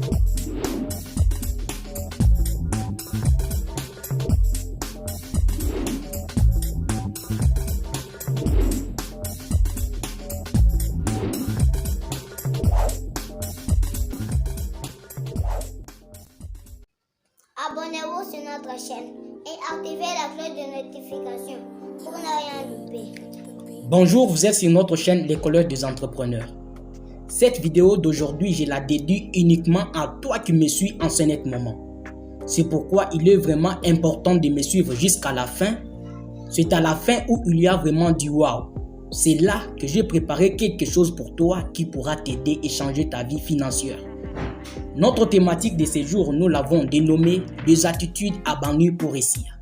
Abonnez-vous sur notre chaîne et activez la cloche de notification pour ne rien louper. Bonjour, vous êtes sur notre chaîne L'école des entrepreneurs. Cette vidéo d'aujourd'hui, je la dédie uniquement à toi qui me suis en ce net moment. C'est pourquoi il est vraiment important de me suivre jusqu'à la fin. C'est à la fin où il y a vraiment du wow. C'est là que j'ai préparé quelque chose pour toi qui pourra t'aider et changer ta vie financière. Notre thématique de ce jour, nous l'avons dénommée « Des attitudes à bannir pour réussir ».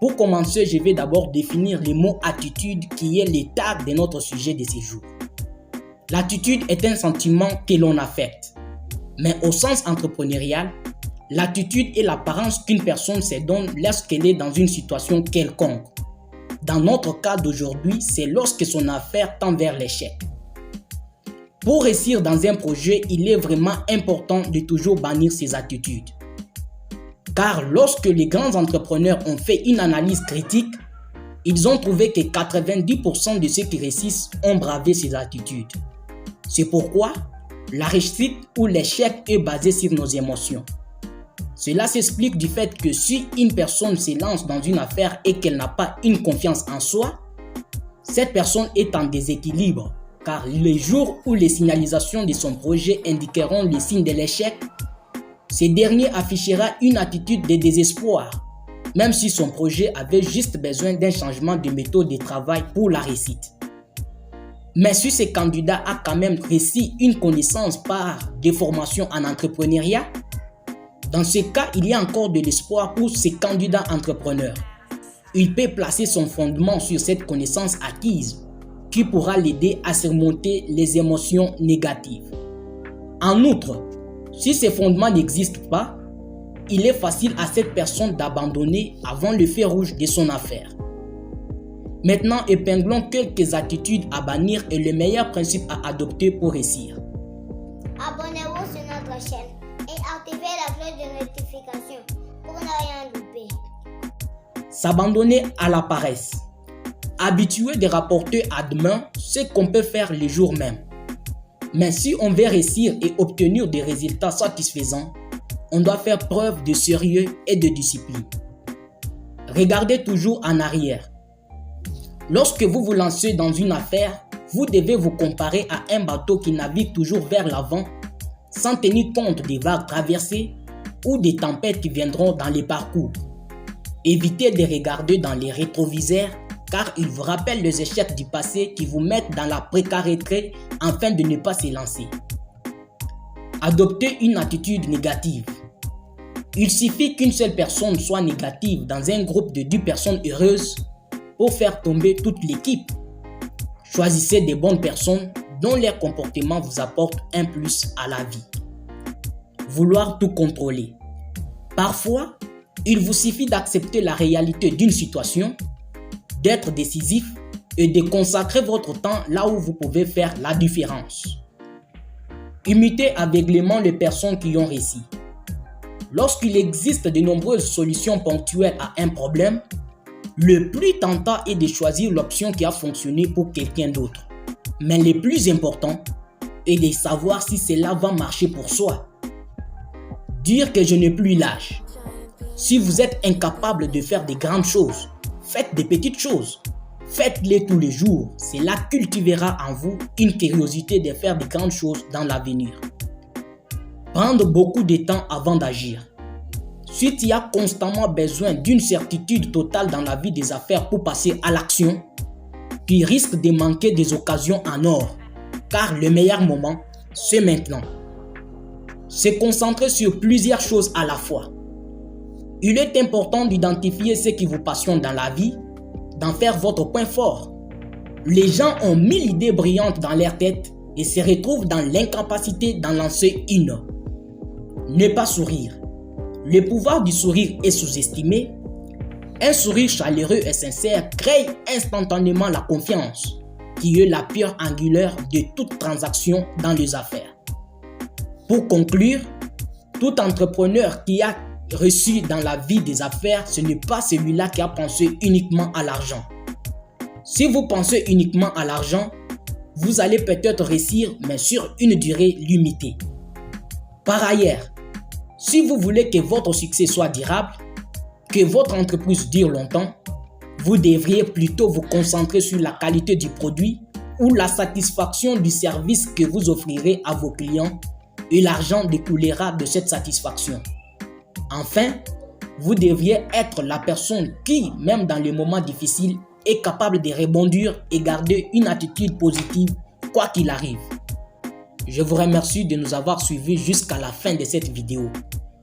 Pour commencer, je vais d'abord définir le mot « attitude » qui est l'état de notre sujet de ce jour. L'attitude est un sentiment que l'on affecte. Mais au sens entrepreneurial, l'attitude est l'apparence qu'une personne se donne lorsqu'elle est dans une situation quelconque. Dans notre cas d'aujourd'hui, c'est lorsque son affaire tend vers l'échec. Pour réussir dans un projet, il est vraiment important de toujours bannir ses attitudes. Car lorsque les grands entrepreneurs ont fait une analyse critique, ils ont trouvé que 90% de ceux qui réussissent ont bravé ces attitudes. C'est pourquoi la réussite ou l'échec est basé sur nos émotions. Cela s'explique du fait que si une personne se lance dans une affaire et qu'elle n'a pas une confiance en soi, cette personne est en déséquilibre. Car les jours où les signalisations de son projet indiqueront les signes de l'échec, ce dernier affichera une attitude de désespoir, même si son projet avait juste besoin d'un changement de méthode de travail pour la réussite. Mais si ce candidat a quand même réussi une connaissance par des formations en entrepreneuriat, dans ce cas, il y a encore de l'espoir pour ce candidat entrepreneur. Il peut placer son fondement sur cette connaissance acquise, qui pourra l'aider à surmonter les émotions négatives. En outre, si ces fondements n'existent pas, il est facile à cette personne d'abandonner avant le feu rouge de son affaire. Maintenant, épinglons quelques attitudes à bannir et le meilleur principe à adopter pour réussir. Abonnez-vous sur notre chaîne et activez la cloche de notification pour ne rien louper. S'abandonner à la paresse. Habitué de rapporter à demain ce qu'on peut faire le jour même. Mais si on veut réussir et obtenir des résultats satisfaisants, on doit faire preuve de sérieux et de discipline. Regardez toujours en arrière. Lorsque vous vous lancez dans une affaire, vous devez vous comparer à un bateau qui navigue toujours vers l'avant sans tenir compte des vagues traversées ou des tempêtes qui viendront dans les parcours. Évitez de regarder dans les rétroviseurs car ils vous rappellent les échecs du passé qui vous mettent dans la précarité afin de ne pas se lancer. Adoptez une attitude négative. Il suffit qu'une seule personne soit négative dans un groupe de 10 personnes heureuses pour faire tomber toute l'équipe. Choisissez des bonnes personnes dont leur comportement vous apporte un plus à la vie. Vouloir tout contrôler. Parfois, il vous suffit d'accepter la réalité d'une situation, d'être décisif et de consacrer votre temps là où vous pouvez faire la différence. Imitez aveuglément les personnes qui ont réussi. Lorsqu'il existe de nombreuses solutions ponctuelles à un problème, le plus tentant est de choisir l'option qui a fonctionné pour quelqu'un d'autre. Mais le plus important est de savoir si cela va marcher pour soi. Dire que je n'ai plus l'âge. Si vous êtes incapable de faire de grandes choses, faites des petites choses. Faites-les tous les jours. Cela cultivera en vous une curiosité de faire de grandes choses dans l'avenir. Prendre beaucoup de temps avant d'agir. Si tu as constamment besoin d'une certitude totale dans la vie des affaires pour passer à l'action, tu risques de manquer des occasions en or. Car le meilleur moment, c'est maintenant. Se concentrer sur plusieurs choses à la fois. Il est important d'identifier ce qui vous passionne dans la vie, d'en faire votre point fort. Les gens ont 1000 idées brillantes dans leur tête et se retrouvent dans l'incapacité d'en lancer une. Ne pas sourire. Le pouvoir du sourire est sous-estimé. Un sourire chaleureux et sincère crée instantanément la confiance, qui est la pierre angulaire de toute transaction dans les affaires. Pour conclure, Tout entrepreneur qui a reçu dans la vie des affaires, ce n'est pas celui-là qui a pensé uniquement à l'argent. Si vous pensez uniquement à l'argent, vous allez peut-être réussir, mais sur une durée limitée. Par ailleurs, si vous voulez que votre succès soit durable, que votre entreprise dure longtemps, vous devriez plutôt vous concentrer sur la qualité du produit ou la satisfaction du service que vous offrirez à vos clients et l'argent découlera de cette satisfaction. Enfin, vous devriez être la personne qui, même dans les moments difficiles, est capable de rebondir et garder une attitude positive quoi qu'il arrive. Je vous remercie de nous avoir suivis jusqu'à la fin de cette vidéo.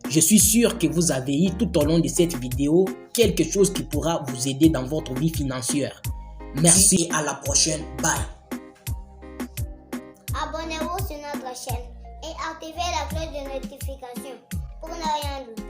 Je suis sûr que vous avez eu tout au long de cette vidéo quelque chose qui pourra vous aider dans votre vie financière. Merci et à la prochaine. Bye. Abonnez-vous sur notre chaîne et activez la cloche de notification pour ne rien louper.